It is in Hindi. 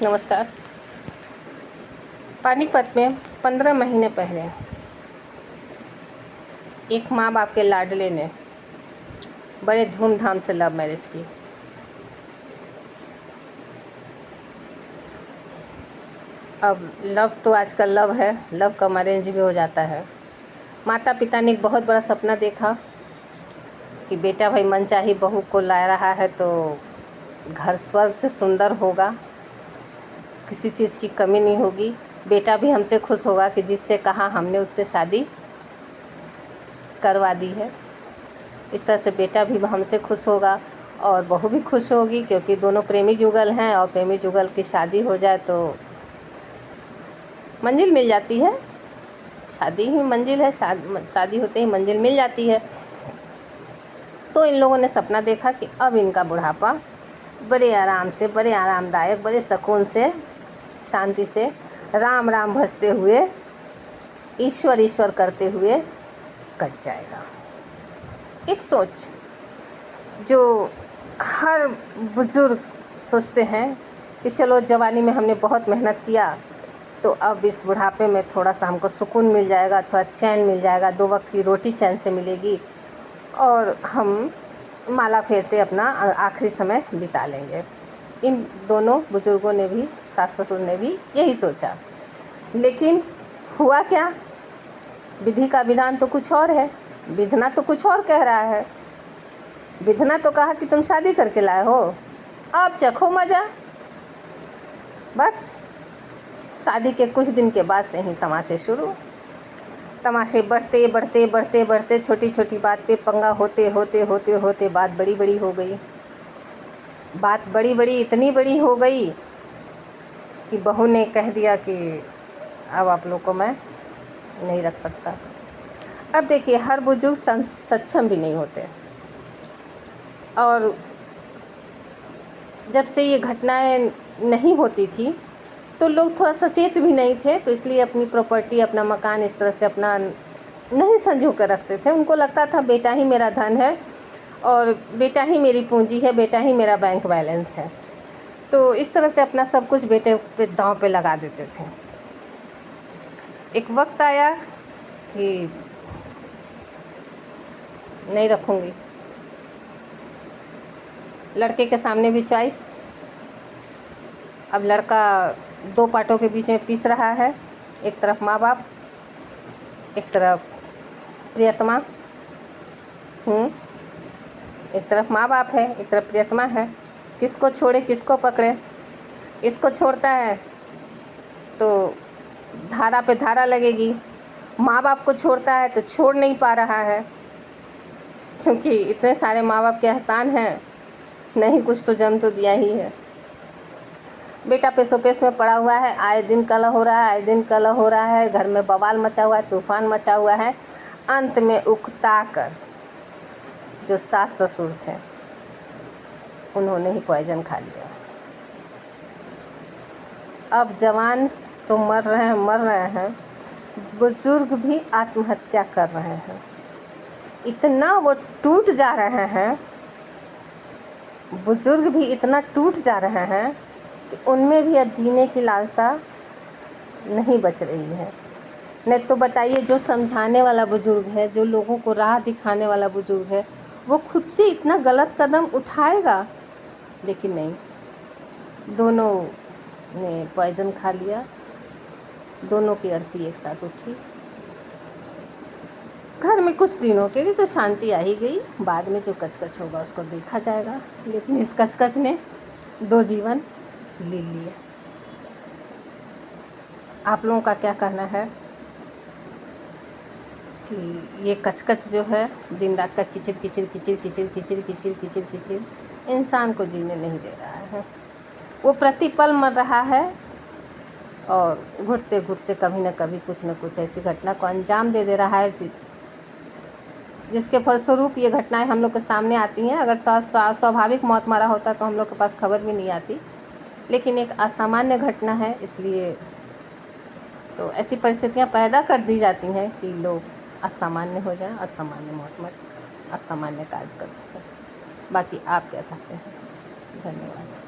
नमस्कार। पानीपत में 15 महीने पहले एक माँ बाप के लाडले ने बड़े धूमधाम से लव मैरिज की। अब लव तो आजकल लव है, लव कम अरेंज भी हो जाता है। माता पिता ने एक बहुत बड़ा सपना देखा कि बेटा भाई मनचाही बहू को ला रहा है तो घर स्वर्ग से सुंदर होगा, किसी चीज़ की कमी नहीं होगी। बेटा भी हमसे खुश होगा कि जिससे कहा हमने उससे शादी करवा दी है। इस तरह से बेटा भी हमसे खुश होगा और बहू भी खुश होगी, क्योंकि दोनों प्रेमी जुगल हैं और प्रेमी जुगल की शादी हो जाए तो मंजिल मिल जाती है। शादी ही मंजिल है, शादी होते ही मंजिल मिल जाती है। तो इन लोगों ने सपना देखा कि अब इनका बुढ़ापा बड़े आराम से, बड़े आरामदायक, बड़े सुकून से, शांति से राम राम भजते हुए, ईश्वर ईश्वर करते हुए कट जाएगा। एक सोच जो हर बुजुर्ग सोचते हैं कि चलो जवानी में हमने बहुत मेहनत किया तो अब इस बुढ़ापे में थोड़ा सा हमको सुकून मिल जाएगा, थोड़ा चैन मिल जाएगा, 2 वक्त की रोटी चैन से मिलेगी और हम माला फेरते अपना आखिरी समय बिता लेंगे। इन दोनों बुजुर्गों ने भी, सास ससुर ने भी यही सोचा। लेकिन हुआ क्या? विधि का विधान तो कुछ और है, विधना तो कुछ और कह रहा है। विधना तो कहा कि तुम शादी करके लाए हो, अब चखो मज़ा। बस शादी के कुछ दिन के बाद से ही तमाशे शुरू। तमाशे बढ़ते बढ़ते बढ़ते बढ़ते छोटी छोटी बात पे पंगा होते होते होते होते बात बड़ी बड़ी हो गई। बात बड़ी बड़ी इतनी बड़ी हो गई कि बहू ने कह दिया कि अब आप लोग को मैं नहीं रख सकता। अब देखिए, हर बुजुर्ग सक्षम भी नहीं होते, और जब से ये घटनाएं नहीं होती थी तो लोग थोड़ा सचेत भी नहीं थे, तो इसलिए अपनी प्रॉपर्टी, अपना मकान इस तरह से अपना नहीं संजो कर रखते थे। उनको लगता था बेटा ही मेरा धन है और बेटा ही मेरी पूंजी है, बेटा ही मेरा बैंक बैलेंस है। तो इस तरह से अपना सब कुछ बेटे पे दांव पे लगा देते थे। एक वक्त आया कि नहीं रखूँगी। लड़के के सामने भी चॉइस। अब लड़का 2 पार्टों के बीच में पिस रहा है। एक तरफ माँ बाप, एक तरफ प्रियतमा। एक तरफ माँ बाप है, एक तरफ प्रियतमा है। किसको छोड़े, किसको पकड़े? इसको छोड़ता है तो धारा पे धारा लगेगी। माँ बाप को छोड़ता है तो छोड़ नहीं पा रहा है, क्योंकि इतने सारे माँ बाप के एहसान हैं, नहीं कुछ तो जन्म तो दिया ही है। बेटा पेशोपेश में पड़ा हुआ है, आए दिन कलह हो रहा है, आए दिन कलह हो रहा है, घर में बवाल मचा हुआ है, तूफान मचा हुआ है। अंत में उकता कर जो सास ससुर थे उन्होंने ही पॉइजन खा लिया। अब जवान तो मर रहे हैं, बुजुर्ग भी आत्महत्या कर रहे हैं। इतना वो टूट जा रहे हैं, बुजुर्ग भी इतना टूट जा रहे हैं कि उनमें भी अब जीने की लालसा नहीं बच रही है। नहीं तो बताइए, जो समझाने वाला बुजुर्ग है, जो लोगों को राह दिखाने वाला बुजुर्ग है, वो खुद से इतना गलत कदम उठाएगा? लेकिन नहीं, दोनों ने पॉइजन खा लिया, दोनों की अर्थी एक साथ उठी। घर में कुछ दिनों के लिए तो शांति आ ही गई, बाद में जो कचकच होगा उसको देखा जाएगा। लेकिन इस कचकच ने 2 जीवन ले लिए। आप लोगों का क्या कहना है कि ये कचकच जो है, दिन रात का किचिर किचिर किचिर किचिर किचिर किचिर किचिर किचिर इंसान को जीने नहीं दे रहा है। वो प्रतिपल मर रहा है और घुटते घुटते कभी न कभी कुछ न कुछ ऐसी घटना को अंजाम दे दे रहा है जिसके फलस्वरूप ये घटनाएं हम लोग के सामने आती हैं। अगर स्वाभाविक मौत मरा होता तो हम लोग के पास खबर भी नहीं आती, लेकिन एक असामान्य घटना है, इसलिए तो ऐसी परिस्थितियां पैदा कर दी जाती हैं कि लोग असामान्य हो जाएं, असामान्य मौत मर, असामान्य कार्य कर सकें। बाकी आप क्या कहते हैं? धन्यवाद।